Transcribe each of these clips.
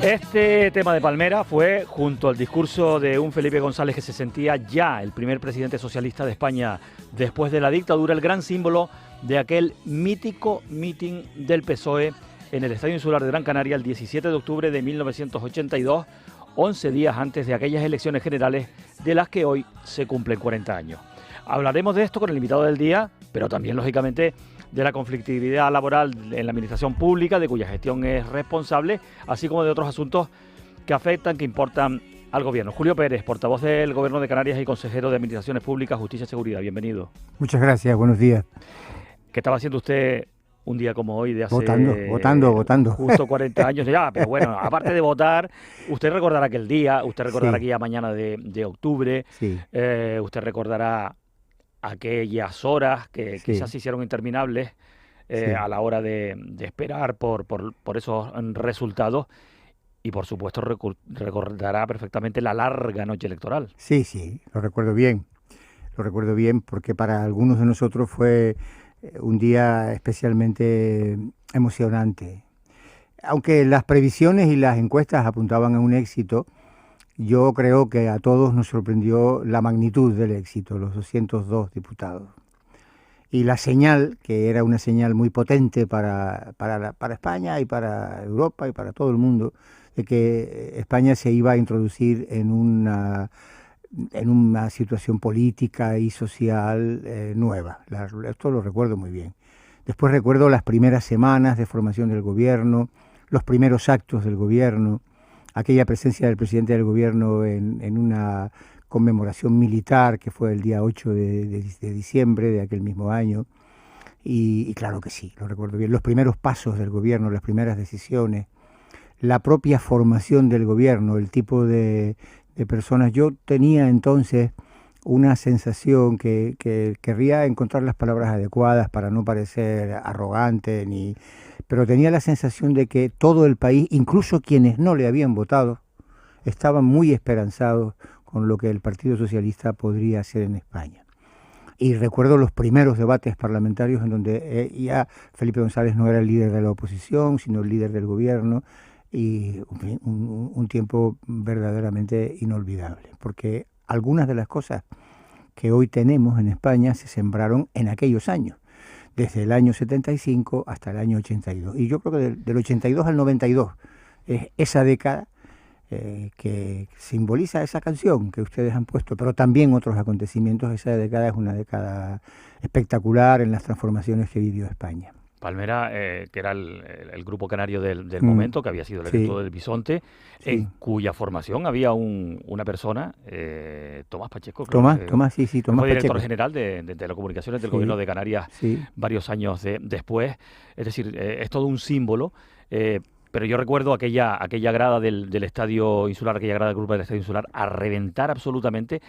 Este tema de Palmera fue, junto al discurso de un Felipe González que se sentía ya el primer presidente socialista de España después de la dictadura, el gran símbolo de aquel mítico mitin del PSOE en el Estadio Insular de Gran Canaria el 17 de octubre de 1982, 11 días antes de aquellas elecciones generales de las que hoy se cumplen 40 años. Hablaremos de esto con el invitado del día, pero también, lógicamente, de la conflictividad laboral en la administración pública, de cuya gestión es responsable, así como de otros asuntos que afectan, que importan al gobierno. Julio Pérez, portavoz del Gobierno de Canarias y consejero de Administraciones Públicas, Justicia y Seguridad. Bienvenido. Muchas gracias, buenos días. ¿Qué estaba haciendo usted un día como hoy de hace... Votando. Justo 40 años ya, pero bueno, aparte de votar, usted recordará aquel día, usted recordará aquella mañana de octubre, usted recordará aquellas horas que quizás se hicieron interminables a la hora de esperar por esos resultados, y por supuesto recordará perfectamente la larga noche electoral. Sí, lo recuerdo bien porque para algunos de nosotros fue un día especialmente emocionante. Aunque las previsiones y las encuestas apuntaban a un éxito, yo creo que a todos nos sorprendió la magnitud del éxito, los 202 diputados. Y la señal, que era una señal muy potente para España y para Europa y para todo el mundo, de que España se iba a introducir en una situación política y social nueva. Esto lo recuerdo muy bien. Después recuerdo las primeras semanas de formación del gobierno, los primeros actos del gobierno, aquella presencia del presidente del gobierno en una conmemoración militar que fue el día 8 de diciembre de aquel mismo año. Y claro que sí, lo recuerdo bien. Los primeros pasos del gobierno, las primeras decisiones, la propia formación del gobierno, el tipo de personas. Yo tenía entonces una sensación que querría encontrar las palabras adecuadas para no parecer arrogante, pero tenía la sensación de que todo el país, incluso quienes no le habían votado, estaban muy esperanzados con lo que el Partido Socialista podría hacer en España. Y recuerdo los primeros debates parlamentarios en donde ya Felipe González no era el líder de la oposición, sino el líder del gobierno, y un tiempo verdaderamente inolvidable, porque algunas de las cosas que hoy tenemos en España se sembraron en aquellos años, desde el año 75 hasta el año 82. Y yo creo que del 82 al 92 es esa década que simboliza esa canción que ustedes han puesto, pero también otros acontecimientos. Esa década es una década espectacular en las transformaciones que vivió España. Palmera, que era el grupo canario del momento, que había sido el ejército del Bisonte, en cuya formación había una persona, Tomás Pacheco. Tomás Tomás fue director Pacheco, general de Telecomunicaciones del Gobierno de Canarias varios años después. Es decir, es todo un símbolo. Pero yo recuerdo aquella grada del Estadio Insular, aquella grada del grupo del Estadio Insular, a reventar absolutamente,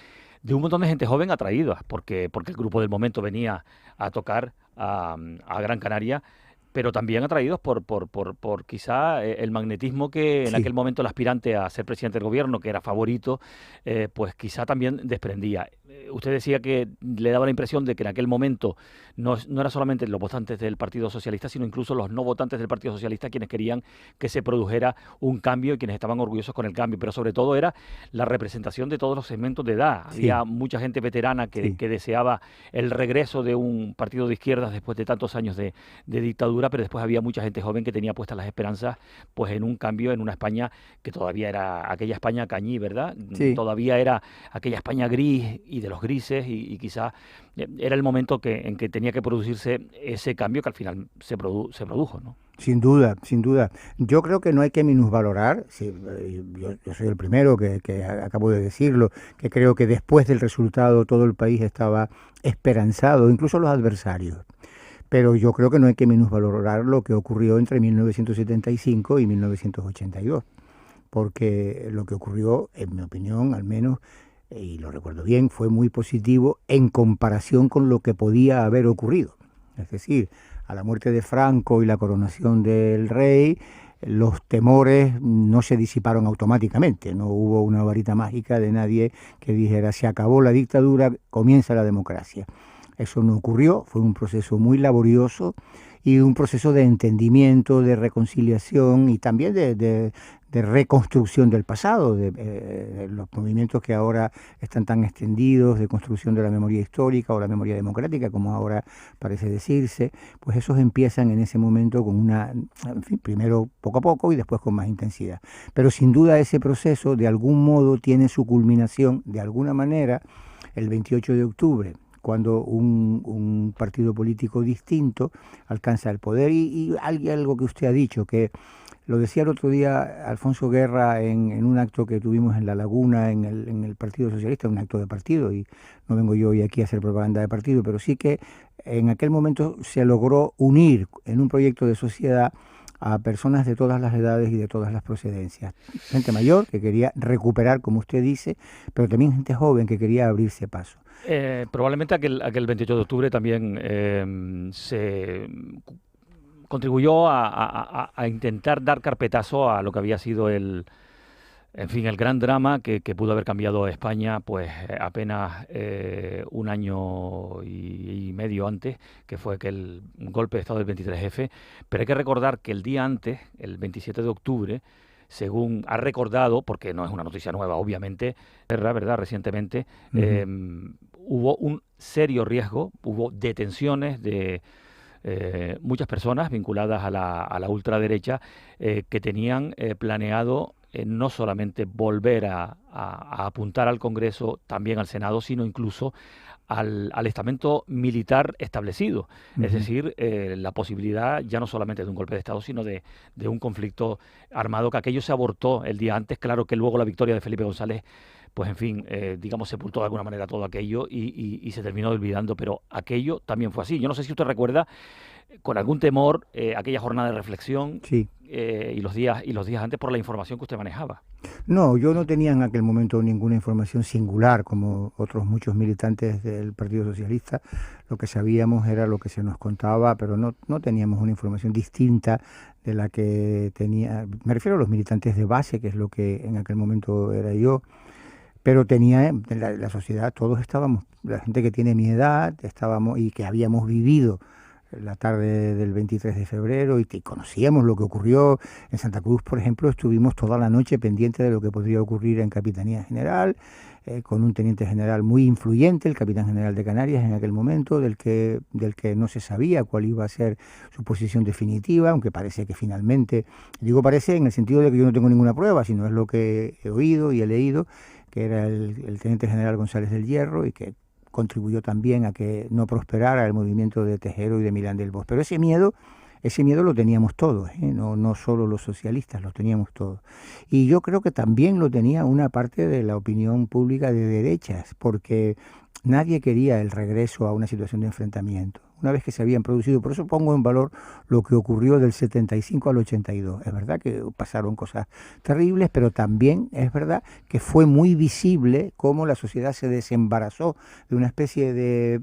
de un montón de gente joven atraída, porque el grupo del momento venía a tocar a Gran Canaria, pero también atraídos por quizá el magnetismo que en aquel momento el aspirante a ser presidente del gobierno, que era favorito, pues quizá también desprendía. Usted decía que le daba la impresión de que en aquel momento no era solamente los votantes del Partido Socialista, sino incluso los no votantes del Partido Socialista quienes querían que se produjera un cambio y quienes estaban orgullosos con el cambio, pero sobre todo era la representación de todos los segmentos de edad. Había mucha gente veterana que deseaba el regreso de un partido de izquierdas después de tantos años de dictadura, pero después había mucha gente joven que tenía puestas las esperanzas pues en un cambio, en una España que todavía era aquella España cañí, ¿verdad? Todavía era aquella España gris y de los grises, y quizá era el momento en que tenía que producirse ese cambio que al final se produjo, ¿no? Sin duda. Yo creo que no hay que minusvalorar, yo soy el primero que acabo de decirlo, que creo que después del resultado todo el país estaba esperanzado, incluso los adversarios. Pero yo creo que no hay que minusvalorar lo que ocurrió entre 1975 y 1982, porque lo que ocurrió, en mi opinión al menos, y lo recuerdo bien, fue muy positivo en comparación con lo que podía haber ocurrido. Es decir, a la muerte de Franco y la coronación del rey, los temores no se disiparon automáticamente, no hubo una varita mágica de nadie que dijera se acabó la dictadura, comienza la democracia. Eso no ocurrió, fue un proceso muy laborioso y un proceso de entendimiento, de reconciliación y también de reconstrucción del pasado, de los movimientos que ahora están tan extendidos, de construcción de la memoria histórica o la memoria democrática, como ahora parece decirse, pues esos empiezan en ese momento con en fin, primero poco a poco y después con más intensidad. Pero sin duda ese proceso de algún modo tiene su culminación, de alguna manera, el 28 de octubre, cuando un partido político distinto alcanza el poder. Y algo que usted ha dicho, que lo decía el otro día Alfonso Guerra en un acto que tuvimos en La Laguna, en el Partido Socialista, un acto de partido, y no vengo yo hoy aquí a hacer propaganda de partido, pero sí que en aquel momento se logró unir en un proyecto de sociedad a personas de todas las edades y de todas las procedencias. Gente mayor que quería recuperar, como usted dice, pero también gente joven que quería abrirse paso. Probablemente aquel 28 de octubre también se contribuyó a intentar dar carpetazo a lo que había sido el gran drama que pudo haber cambiado a España pues apenas un año y medio antes, que fue aquel golpe de Estado del 23F. Pero hay que recordar que el día antes, el 27 de octubre, según ha recordado, porque no es una noticia nueva, obviamente, ¿verdad? Recientemente, hubo un serio riesgo, hubo detenciones de muchas personas vinculadas a la ultraderecha que tenían planeado no solamente volver a apuntar al Congreso, también al Senado, sino incluso al estamento militar establecido. Es decir, la posibilidad ya no solamente de un golpe de Estado, sino de un conflicto armado, que aquello se abortó el día antes. Claro que luego la victoria de Felipe González, pues en fin, digamos, sepultó de alguna manera todo aquello y se terminó olvidando, pero aquello también fue así. Yo no sé si usted recuerda, con algún temor, aquella jornada de reflexión. Sí. Y los días antes, por la información que usted manejaba. No, yo no tenía en aquel momento ninguna información singular, como otros muchos militantes del Partido Socialista. Lo que sabíamos era lo que se nos contaba, pero no teníamos una información distinta de la que tenía. Me refiero a los militantes de base, que es lo que en aquel momento era yo. Pero tenía en la sociedad, todos estábamos, la gente que tiene mi edad, estábamos y que habíamos vivido la tarde del 23 de febrero y conocíamos lo que ocurrió en Santa Cruz, por ejemplo. Estuvimos toda la noche pendientes de lo que podría ocurrir en Capitanía General, con un teniente general muy influyente, el capitán general de Canarias en aquel momento, del que no se sabía cuál iba a ser su posición definitiva, aunque parece que finalmente, digo parece en el sentido de que yo no tengo ninguna prueba, sino es lo que he oído y he leído, que era el teniente general González del Hierro, y que contribuyó también a que no prosperara el movimiento de Tejero y de Milán del Bosch. Pero ese miedo lo teníamos todos, no solo los socialistas, lo teníamos todos. Y yo creo que también lo tenía una parte de la opinión pública de derechas, porque nadie quería el regreso a una situación de enfrentamiento, una vez que se habían producido. Por eso pongo en valor lo que ocurrió del 75 al 82. Es verdad que pasaron cosas terribles, pero también es verdad que fue muy visible cómo la sociedad se desembarazó de una especie de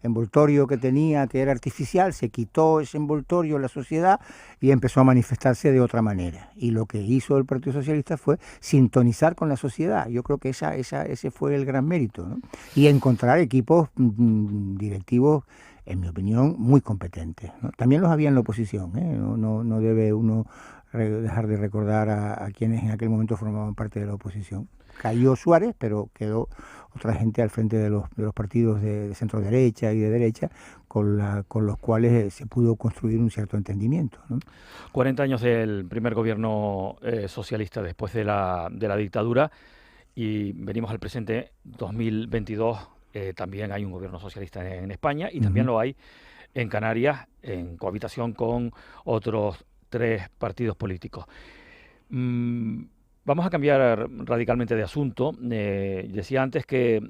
envoltorio que tenía, que era artificial. Se quitó ese envoltorio la sociedad y empezó a manifestarse de otra manera. Y lo que hizo el Partido Socialista fue sintonizar con la sociedad. Yo creo que ese fue el gran mérito, ¿no? Y encontrar equipos directivos, en mi opinión, muy competentes, ¿no? También los había en la oposición, no debe uno dejar de recordar a quienes en aquel momento formaban parte de la oposición. Cayó Suárez, pero quedó otra gente al frente de los partidos de centro derecha y de derecha, con los cuales se pudo construir un cierto entendimiento, ¿no? 40 años del primer gobierno socialista después de la dictadura, y venimos al presente 2022. También hay un gobierno socialista en España y también lo hay en Canarias, en cohabitación con otros 3 partidos políticos. Vamos a cambiar radicalmente de asunto. Decía antes que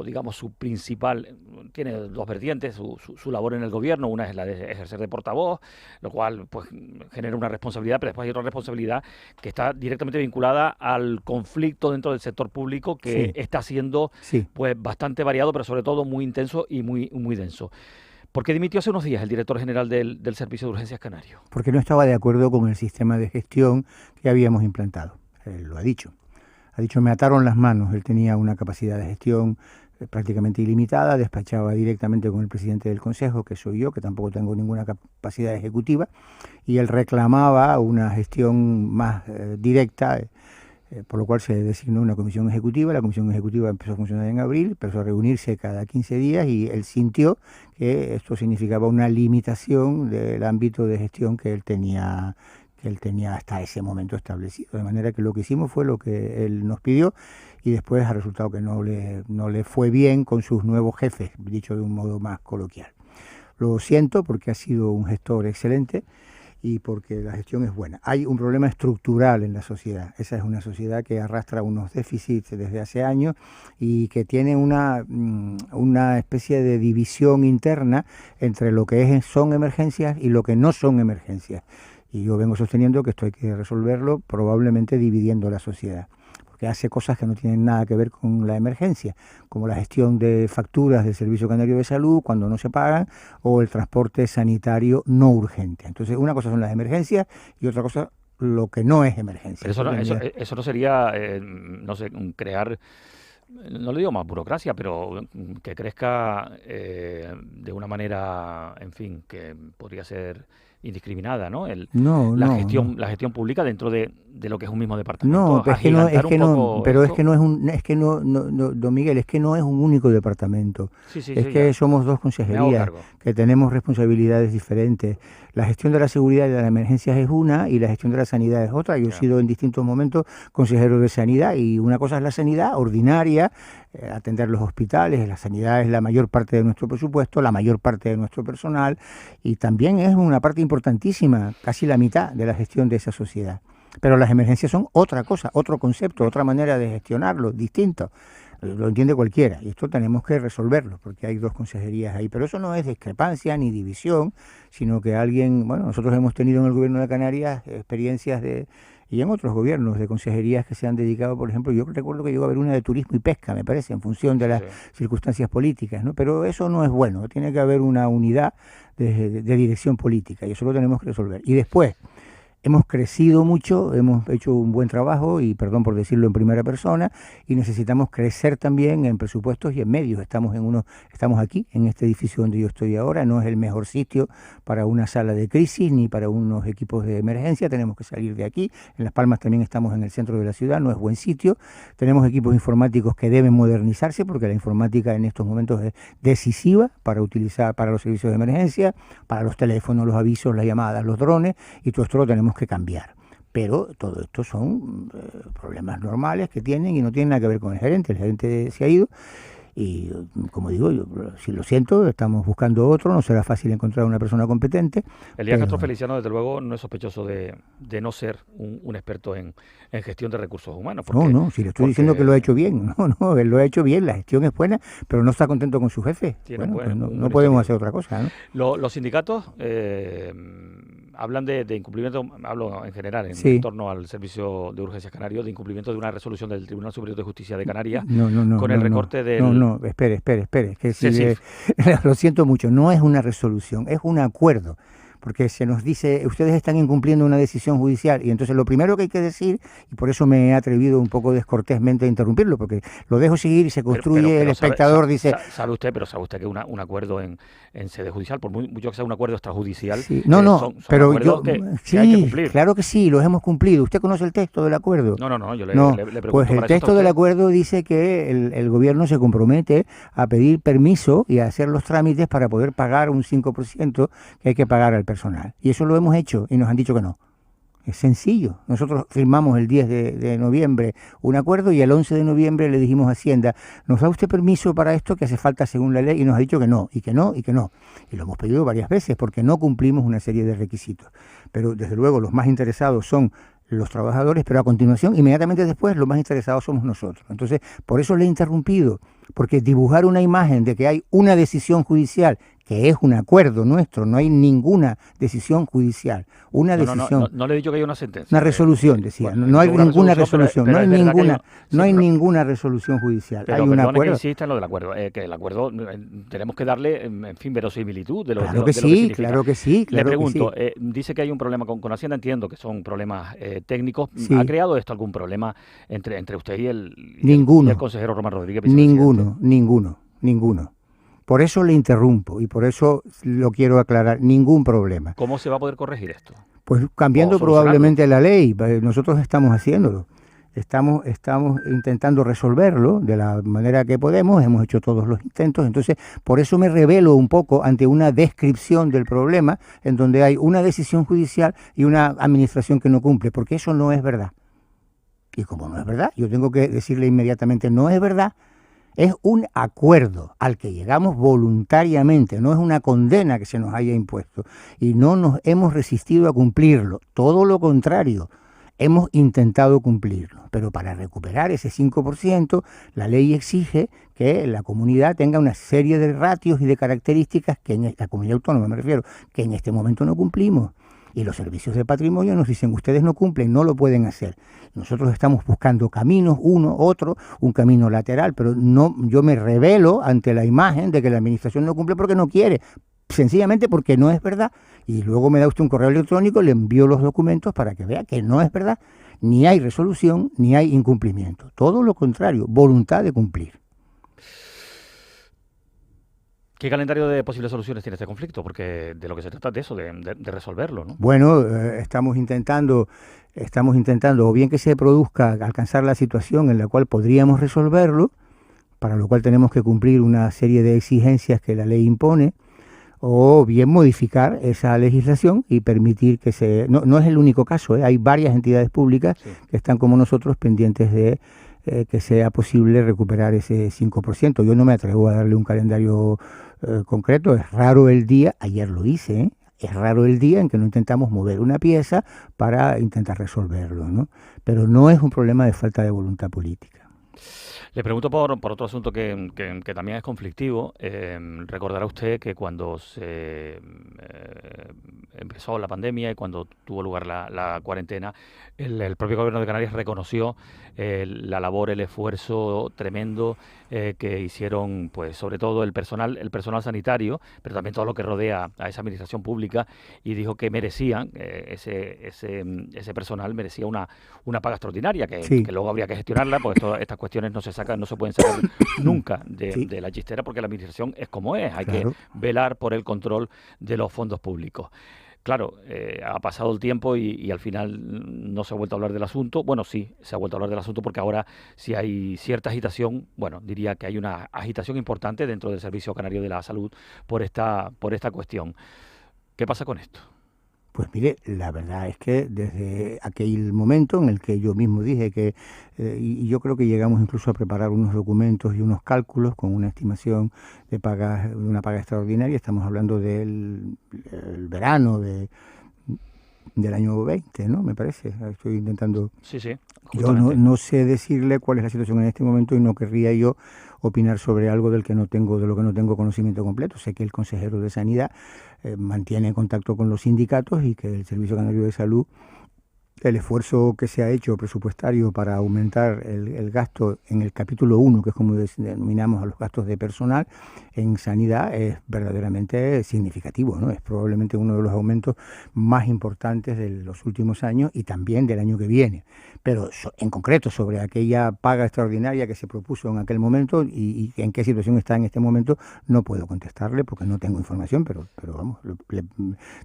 digamos su principal, tiene 2 vertientes, su labor en el gobierno. Una es la de ejercer de portavoz, lo cual pues genera una responsabilidad, pero después hay otra responsabilidad que está directamente vinculada al conflicto dentro del sector público, que está siendo pues bastante variado, pero sobre todo muy intenso y muy denso. ¿Por qué dimitió hace unos días el director general del Servicio de Urgencias Canario? Porque no estaba de acuerdo con el sistema de gestión que habíamos implantado. Él lo ha dicho. Ha dicho, me ataron las manos. Él tenía una capacidad de gestión prácticamente ilimitada, despachaba directamente con el presidente del Consejo, que soy yo, que tampoco tengo ninguna capacidad ejecutiva, y él reclamaba una gestión más directa, por lo cual se designó una comisión ejecutiva. La comisión ejecutiva empezó a funcionar en abril, empezó a reunirse cada 15 días y él sintió que esto significaba una limitación del ámbito de gestión que él tenía hasta ese momento establecido. De manera que lo que hicimos fue lo que él nos pidió y después ha resultado que no le fue bien con sus nuevos jefes, dicho de un modo más coloquial. Lo siento porque ha sido un gestor excelente y porque la gestión es buena. Hay un problema estructural en la sociedad. Esa es una sociedad que arrastra unos déficits desde hace años y que tiene una especie de división interna entre lo que son emergencias y lo que no son emergencias. Y yo vengo sosteniendo que esto hay que resolverlo probablemente dividiendo la sociedad, porque hace cosas que no tienen nada que ver con la emergencia, como la gestión de facturas del Servicio Canario de Salud cuando no se pagan, o el transporte sanitario no urgente. Entonces, una cosa son las emergencias y otra cosa lo que no es emergencia. Pero eso no sería, no sé, crear, no le digo más burocracia, pero que crezca de una manera, en fin, que podría ser indiscriminada, ¿no? La gestión pública dentro de lo que es un mismo departamento. No, pero don Miguel, es que no es un único departamento. Somos dos consejerías que tenemos responsabilidades diferentes. La gestión de la seguridad y de las emergencias es una y la gestión de la sanidad es otra. Yo he sido en distintos momentos consejero de sanidad y una cosa es la sanidad ordinaria, atender los hospitales. La sanidad es la mayor parte de nuestro presupuesto, la mayor parte de nuestro personal y también es una parte importantísima, casi la mitad de la gestión de esa sociedad. Pero las emergencias son otra cosa, otro concepto, otra manera de gestionarlo, distinto. Lo entiende cualquiera y esto tenemos que resolverlo porque hay dos consejerías ahí. Pero eso no es discrepancia ni división, sino que nosotros hemos tenido en el gobierno de Canarias experiencias y en otros gobiernos de consejerías que se han dedicado, por ejemplo, yo recuerdo que llegó a haber una de turismo y pesca, me parece, en función de las circunstancias políticas, ¿no? Pero eso no es bueno, tiene que haber una unidad de dirección política y eso lo tenemos que resolver. Y después, hemos crecido mucho, hemos hecho un buen trabajo y perdón por decirlo en primera persona y necesitamos crecer también en presupuestos y en medios. Estamos aquí en este edificio donde yo estoy ahora, no es el mejor sitio para una sala de crisis ni para unos equipos de emergencia, tenemos que salir de aquí. En Las Palmas también estamos en el centro de la ciudad, no es buen sitio. Tenemos equipos informáticos que deben modernizarse porque la informática en estos momentos es decisiva para utilizar para los servicios de emergencia, para los teléfonos, los avisos, las llamadas, los drones y todo esto lo tenemos que cambiar. Pero todo esto son problemas normales que tienen y no tienen nada que ver con el gerente se ha ido y como digo, yo si lo siento, estamos buscando otro, no será fácil encontrar una persona competente. Elías Castro Feliciano, desde luego, no es sospechoso de no ser un experto en gestión de recursos humanos. Si le estoy diciendo que lo ha hecho bien, él lo ha hecho bien, la gestión es buena, pero no está contento con su jefe. No podemos hacer otra cosa, ¿no? Los sindicatos hablan de incumplimiento, hablo en general, en torno al Servicio de Urgencias Canario, de incumplimiento de una resolución del Tribunal Superior de Justicia de Canarias con el recorte del... No, espere, que lo siento mucho, no es una resolución, es un acuerdo. Porque se nos dice, ustedes están incumpliendo una decisión judicial, y entonces lo primero que hay que decir, y por eso me he atrevido un poco descortésmente a interrumpirlo, porque lo dejo seguir y se construye, el espectador dice... ¿Sabe usted que un acuerdo en sede judicial, por mucho que sea un acuerdo extrajudicial, son pero yo que hay que cumplir? Claro que sí, los hemos cumplido. ¿Usted conoce el texto del acuerdo? No, yo le pregunto. Pues el texto del acuerdo dice que el gobierno se compromete a pedir permiso y a hacer los trámites para poder pagar un 5% que hay que pagar al personal. Y eso lo hemos hecho y nos han dicho que no. Es sencillo. Nosotros firmamos el 10 de noviembre un acuerdo y el 11 de noviembre le dijimos a Hacienda, ¿nos da usted permiso para esto que hace falta según la ley? Y nos ha dicho que no, y que no, y que no. Y lo hemos pedido varias veces porque no cumplimos una serie de requisitos. Pero desde luego los más interesados son los trabajadores, pero a continuación, inmediatamente después, los más interesados somos nosotros. Entonces, por eso le he interrumpido, porque dibujar una imagen de que hay una decisión judicial que es un acuerdo nuestro, no hay ninguna decisión judicial. Una decisión. No le he dicho que hay una sentencia. Una resolución, decía. Bueno, no hay ninguna resolución, no hay ninguna resolución judicial. Pero hay un acuerdo. Que insista en lo del acuerdo, que el acuerdo tenemos que darle, en fin, verosimilitud de lo, claro que sí, significa. Claro que sí. Le pregunto, dice que hay un problema con Hacienda, entiendo que son problemas técnicos. Sí. ¿Ha creado esto algún problema entre usted y el consejero Román Rodríguez? Ninguno. Por eso le interrumpo y por eso lo quiero aclarar. Ningún problema. ¿Cómo se va a poder corregir esto? Pues cambiando probablemente la ley. Nosotros estamos haciéndolo. Estamos intentando resolverlo de la manera que podemos. Hemos hecho todos los intentos. Entonces, por eso me revelo un poco ante una descripción del problema en donde hay una decisión judicial y una administración que no cumple, porque eso no es verdad. Y como no es verdad, yo tengo que decirle inmediatamente, no es verdad. Es un acuerdo al que llegamos voluntariamente, no es una condena que se nos haya impuesto. Y no nos hemos resistido a cumplirlo, todo lo contrario, hemos intentado cumplirlo. Pero para recuperar ese 5%, la ley exige que la comunidad tenga una serie de ratios y de características que en la comunidad autónoma, me refiero, que en este momento no cumplimos. Y los servicios de patrimonio nos dicen, ustedes no cumplen, no lo pueden hacer. Nosotros estamos buscando caminos, uno, otro, un camino lateral, pero no, yo me revelo ante la imagen de que la administración no cumple porque no quiere, sencillamente porque no es verdad. Y luego me da usted un correo electrónico, le envío los documentos para que vea que no es verdad. Ni hay resolución, ni hay incumplimiento. Todo lo contrario, voluntad de cumplir. ¿Qué calendario de posibles soluciones tiene este conflicto? Porque de lo que se trata es de eso, de resolverlo, ¿no? Bueno, estamos intentando, o bien que se produzca, alcanzar la situación en la cual podríamos resolverlo, para lo cual tenemos que cumplir una serie de exigencias que la ley impone, o bien modificar esa legislación y permitir que se... No es el único caso, hay varias entidades públicas que están como nosotros pendientes de que sea posible recuperar ese 5%. Yo no me atrevo a darle un calendario concreto, es raro el día, ayer lo hice, es raro el día en que no intentamos mover una pieza para intentar resolverlo, ¿no? Pero no es un problema de falta de voluntad política. Le pregunto por otro asunto que también es conflictivo. Recordará usted que cuando se empezó la pandemia y cuando tuvo lugar la cuarentena, el propio Gobierno de Canarias reconoció la labor, el esfuerzo tremendo que hicieron, pues sobre todo el personal sanitario, pero también todo lo que rodea a esa administración pública, y dijo que merecían, ese personal merecía una paga extraordinaria, que luego habría que gestionarla, porque estas cuestiones no se pueden sacar nunca de la chistera, porque la administración es como es, hay que velar por el control de los fondos públicos. Claro, ha pasado el tiempo y al final no se ha vuelto a hablar del asunto. Bueno, sí, se ha vuelto a hablar del asunto porque ahora sí hay cierta agitación. Bueno, diría que hay una agitación importante dentro del Servicio Canario de la Salud por esta cuestión. ¿Qué pasa con esto? Pues mire, la verdad es que desde aquel momento en el que yo mismo dije que, y yo creo que llegamos incluso a preparar unos documentos y unos cálculos con una estimación de una paga extraordinaria, estamos hablando del verano del año 20, ¿no? Me parece, estoy intentando... Sí, yo no sé decirle cuál es la situación en este momento y no querría yo opinar sobre algo de lo que no tengo conocimiento completo. Sé que el consejero de Sanidad mantiene contacto con los sindicatos y que el Servicio Canario de Salud, el esfuerzo que se ha hecho presupuestario para aumentar el gasto en el capítulo 1, que es como denominamos a los gastos de personal en sanidad, es verdaderamente significativo, ¿no? Es probablemente uno de los aumentos más importantes de los últimos años y también del año que viene. Pero en concreto sobre aquella paga extraordinaria que se propuso en aquel momento y en qué situación está en este momento, no puedo contestarle porque no tengo información, pero vamos,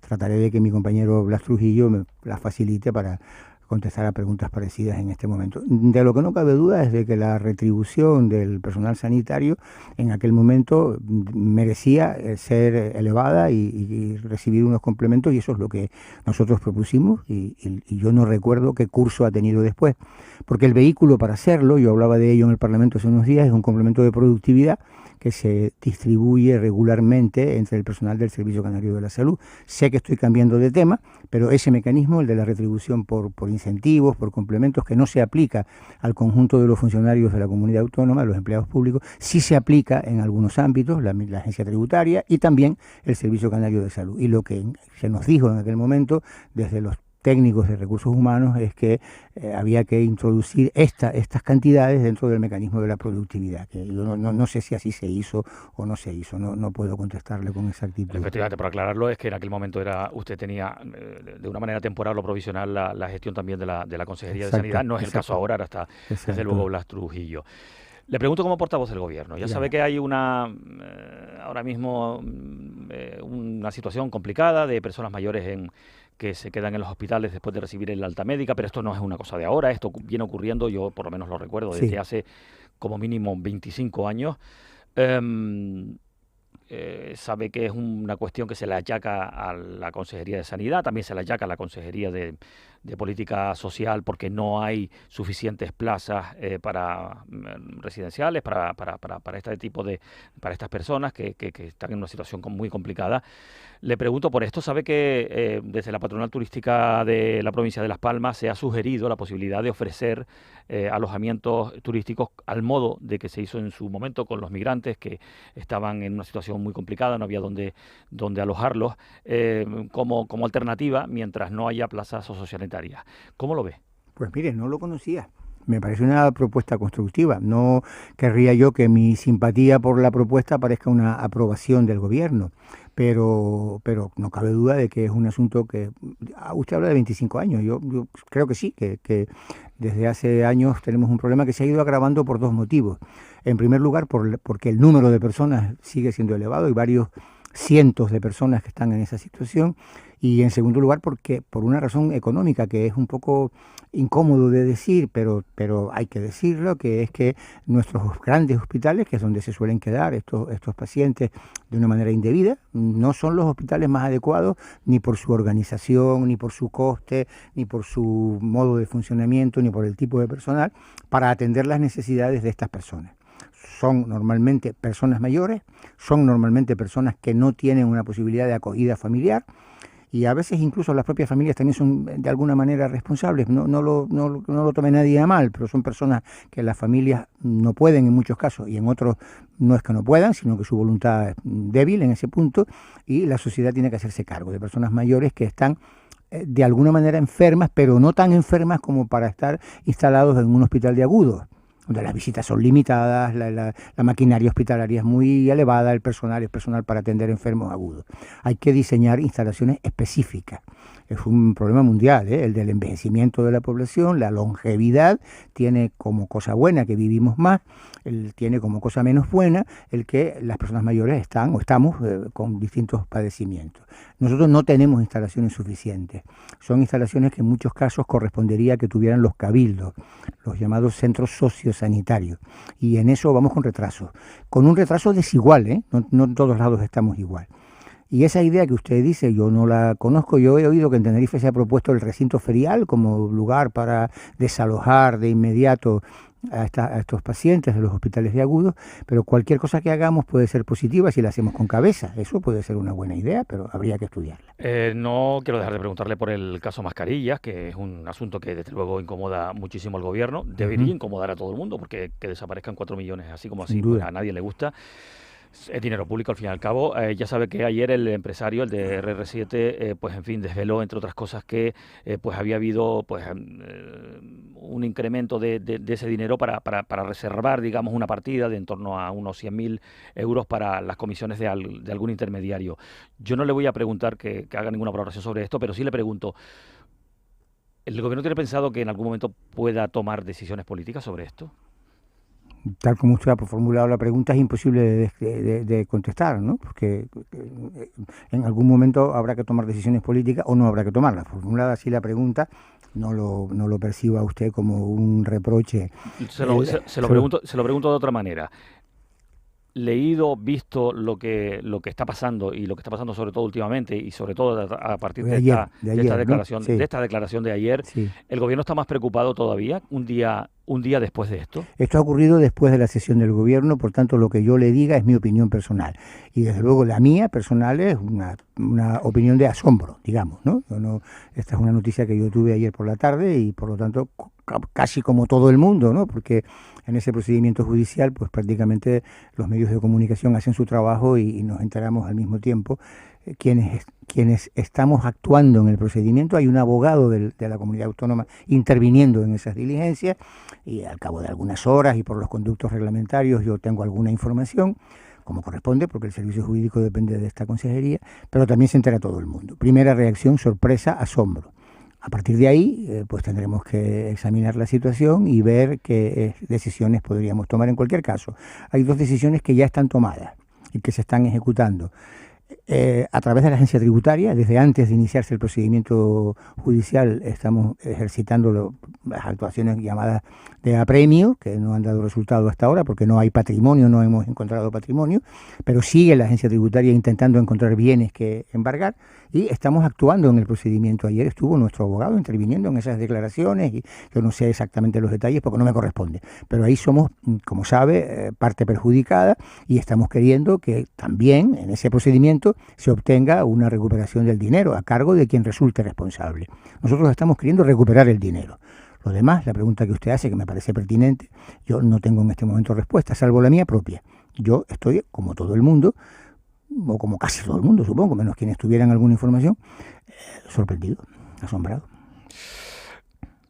trataré de que mi compañero Blas Trujillo me la facilite para contestar a preguntas parecidas en este momento. De lo que no cabe duda es de que la retribución del personal sanitario en aquel momento merecía ser elevada y recibir unos complementos, y eso es lo que nosotros propusimos y yo no recuerdo qué curso ha tenido después, porque el vehículo para hacerlo, yo hablaba de ello en el Parlamento hace unos días, es un complemento de productividad que se distribuye regularmente entre el personal del Servicio Canario de la Salud. Sé que estoy cambiando de tema, pero ese mecanismo, el de la retribución por incentivos, por complementos, que no se aplica al conjunto de los funcionarios de la comunidad autónoma, los empleados públicos, sí se aplica en algunos ámbitos, la agencia tributaria y también el Servicio Canario de Salud. Y lo que se nos dijo en aquel momento desde los técnicos de recursos humanos es que había que introducir estas cantidades dentro del mecanismo de la productividad, que yo no sé si así se hizo o no se hizo, no puedo contestarle con exactitud. Efectivamente, para aclararlo, es que en aquel momento usted tenía de una manera temporal o provisional la gestión también de la Consejería de Sanidad, no es el caso ahora está desde luego Blas Trujillo. Le pregunto como portavoz del Gobierno. Ya sabe que hay ahora mismo una situación complicada de personas mayores que se quedan en los hospitales después de recibir el alta médica, pero esto no es una cosa de ahora, esto viene ocurriendo, yo por lo menos lo recuerdo, desde hace como mínimo 25 años. Sabe que es una cuestión que se le achaca a la Consejería de Sanidad, también se le achaca a la Consejería de Política Social porque no hay suficientes plazas residenciales para este tipo para estas personas que están en una situación muy complicada. Le pregunto por esto, sabe que desde la Patronal Turística de la provincia de Las Palmas se ha sugerido la posibilidad de ofrecer alojamientos turísticos al modo de que se hizo en su momento con los migrantes que estaban en una situación muy complicada, no había dónde alojarlos, como alternativa mientras no haya plazas sociosanitarias. ¿Cómo lo ve? Pues mire, no lo conocía. Me parece una propuesta constructiva. No querría yo que mi simpatía por la propuesta parezca una aprobación del Gobierno, pero no cabe duda de que es un asunto que... Usted habla de 25 años, yo creo que sí, que desde hace años tenemos un problema que se ha ido agravando por dos motivos. En primer lugar, porque el número de personas sigue siendo elevado y varios cientos de personas que están en esa situación, y en segundo lugar porque por una razón económica que es un poco incómodo de decir, pero hay que decirlo, que es que nuestros grandes hospitales, que es donde se suelen quedar estos pacientes de una manera indebida, no son los hospitales más adecuados ni por su organización, ni por su coste, ni por su modo de funcionamiento, ni por el tipo de personal para atender las necesidades de estas personas. Son normalmente personas mayores, son normalmente personas que no tienen una posibilidad de acogida familiar y a veces incluso las propias familias también son de alguna manera responsables. No lo tome nadie a mal, pero son personas que las familias no pueden en muchos casos y en otros no es que no puedan, sino que su voluntad es débil en ese punto y la sociedad tiene que hacerse cargo de personas mayores que están de alguna manera enfermas, pero no tan enfermas como para estar instalados en un hospital de agudos, donde las visitas son limitadas, la maquinaria hospitalaria es muy elevada, el personal es personal para atender enfermos agudos. Hay que diseñar instalaciones específicas. Es un problema mundial, el del envejecimiento de la población, la longevidad tiene como cosa buena que vivimos más, tiene como cosa menos buena el que las personas mayores estamos con distintos padecimientos. Nosotros no tenemos instalaciones suficientes. Son instalaciones que en muchos casos correspondería que tuvieran los cabildos, los llamados centros sociosanitarios. Y en eso vamos con un retraso desigual, no en todos lados estamos igual. Y esa idea que usted dice, yo no la conozco. Yo he oído que en Tenerife se ha propuesto el recinto ferial como lugar para desalojar de inmediato a estos pacientes de los hospitales de agudos, pero cualquier cosa que hagamos puede ser positiva si la hacemos con cabeza. Eso puede ser una buena idea, pero habría que estudiarla. No quiero dejar de preguntarle por el caso Mascarillas, que es un asunto que desde luego incomoda muchísimo al Gobierno. Debería incomodar a todo el mundo, porque que desaparezcan 4 millones así como así, pues a nadie le gusta. Es dinero público al fin y al cabo. Ya sabe que ayer el empresario, el de RR7, pues en fin, desveló entre otras cosas que pues había habido pues un incremento de ese dinero para reservar, digamos, una partida de en torno a unos 100.000 euros para las comisiones de algún intermediario. Yo no le voy a preguntar que haga ninguna valoración sobre esto, pero sí le pregunto, ¿el Gobierno tiene pensado que en algún momento pueda tomar decisiones políticas sobre esto? Tal como usted ha formulado la pregunta, es imposible de contestar, ¿no? Porque en algún momento habrá que tomar decisiones políticas o no habrá que tomarlas. Formulada así la pregunta, no lo perciba usted como un reproche. Se lo pregunto de otra manera. Leído, visto lo que está pasando y lo que está pasando sobre todo últimamente y sobre todo a partir de esta declaración de ayer, el Gobierno está más preocupado todavía un día un día después de esto? Esto ha ocurrido después de la sesión del gobierno, por tanto lo que yo le diga es mi opinión personal. Y desde luego la mía personal es una opinión de asombro, digamos, ¿no? Esta es una noticia que yo tuve ayer por la tarde y por lo tanto casi como todo el mundo, ¿no? Porque en ese procedimiento judicial pues prácticamente los medios de comunicación hacen su trabajo y nos enteramos al mismo tiempo. Quienes estamos actuando en el procedimiento, hay un abogado de la comunidad autónoma interviniendo en esas diligencias y al cabo de algunas horas y por los conductos reglamentarios yo tengo alguna información, como corresponde, porque el servicio jurídico depende de esta consejería, pero también se entera todo el mundo. Primera reacción, sorpresa, asombro. A partir de ahí, pues tendremos que examinar la situación y ver qué decisiones podríamos tomar en cualquier caso. Hay dos decisiones que ya están tomadas y que se están ejecutando. A través de la agencia tributaria, desde antes de iniciarse el procedimiento judicial, estamos ejercitando las actuaciones llamadas de apremio, que no han dado resultado hasta ahora porque no hay patrimonio, no hemos encontrado patrimonio, pero sigue la agencia tributaria intentando encontrar bienes que embargar y estamos actuando en el procedimiento. Ayer estuvo nuestro abogado interviniendo en esas declaraciones y yo no sé exactamente los detalles porque no me corresponde, pero ahí somos, como sabe, parte perjudicada y estamos queriendo que también en ese procedimiento se obtenga una recuperación del dinero a cargo de quien resulte responsable. Nosotros estamos queriendo recuperar el dinero. Lo demás, la pregunta que usted hace, que me parece pertinente, yo no tengo en este momento respuesta, salvo la mía propia. Yo estoy, como todo el mundo, o como casi todo el mundo, supongo, menos quienes tuvieran alguna información, sorprendido, asombrado.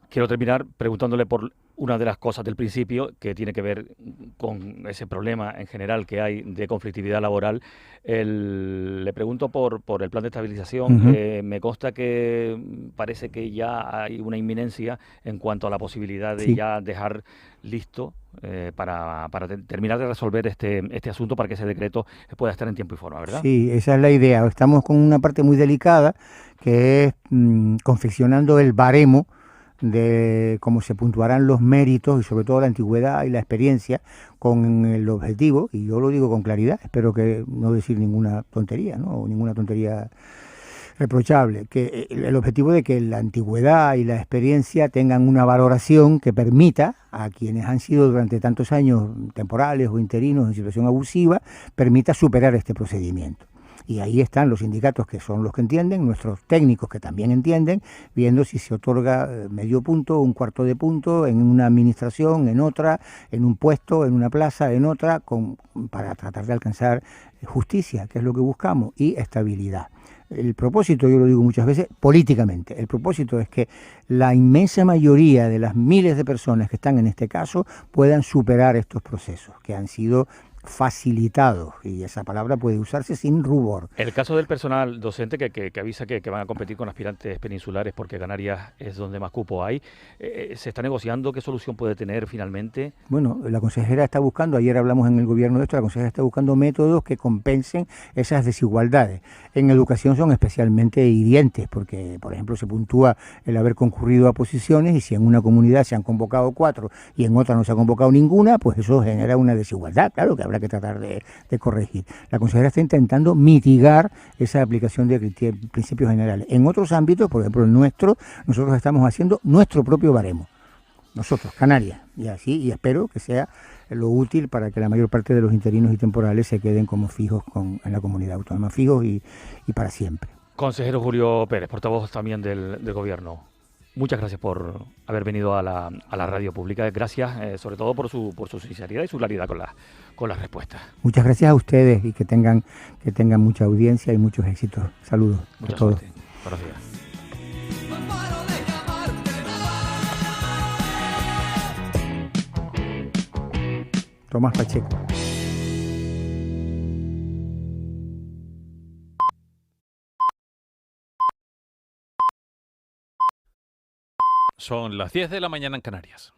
Quiero terminar preguntándole por una de las cosas del principio que tiene que ver con ese problema en general que hay de conflictividad laboral. Le pregunto por el plan de estabilización. Me consta que parece que ya hay una inminencia en cuanto a la posibilidad de ya dejar listo para terminar de resolver este asunto para que ese decreto pueda estar en tiempo y forma, ¿verdad? Sí, esa es la idea. Estamos con una parte muy delicada que es confeccionando el baremo de cómo se puntuarán los méritos y sobre todo la antigüedad y la experiencia con el objetivo, y yo lo digo con claridad, espero que no decir ninguna tontería, ¿no? O ninguna tontería reprochable, que el objetivo de que la antigüedad y la experiencia tengan una valoración que permita a quienes han sido durante tantos años temporales o interinos en situación abusiva, permita superar este procedimiento. Y ahí están los sindicatos que son los que entienden, nuestros técnicos que también entienden, viendo si se otorga medio punto, un cuarto de punto en una administración, en otra, en un puesto, en una plaza, en otra, para tratar de alcanzar justicia, que es lo que buscamos, y estabilidad. El propósito, yo lo digo muchas veces, políticamente, el propósito es que la inmensa mayoría de las miles de personas que están en este caso puedan superar estos procesos que han sido facilitados, y esa palabra puede usarse sin rubor. El caso del personal docente que avisa que van a competir con aspirantes peninsulares porque Canarias es donde más cupo hay, ¿se está negociando? ¿Qué solución puede tener finalmente? Bueno, la consejera está buscando, ayer hablamos en el gobierno de esto, la consejera está buscando métodos que compensen esas desigualdades. En educación son especialmente hirientes porque, por ejemplo, se puntúa el haber concurrido a posiciones y si en una comunidad se han convocado 4 y en otra no se ha convocado ninguna, pues eso genera una desigualdad, claro, que habrá que tratar de corregir. La consejera está intentando mitigar esa aplicación de principios generales. En otros ámbitos, por ejemplo el nuestro, nosotros estamos haciendo nuestro propio baremo. Nosotros, Canarias, y así, y espero que sea lo útil para que la mayor parte de los interinos y temporales se queden como fijos en la comunidad autónoma, fijos y para siempre. Consejero Julio Pérez, portavoz también del Gobierno. Muchas gracias por haber venido a la radio pública. Gracias sobre todo por su sinceridad y su claridad con las respuestas. Muchas gracias a ustedes y que tengan mucha audiencia y muchos éxitos. Saludos a todos. Suerte. Buenos días. Tomás Pacheco. Son las 10 de la mañana en Canarias.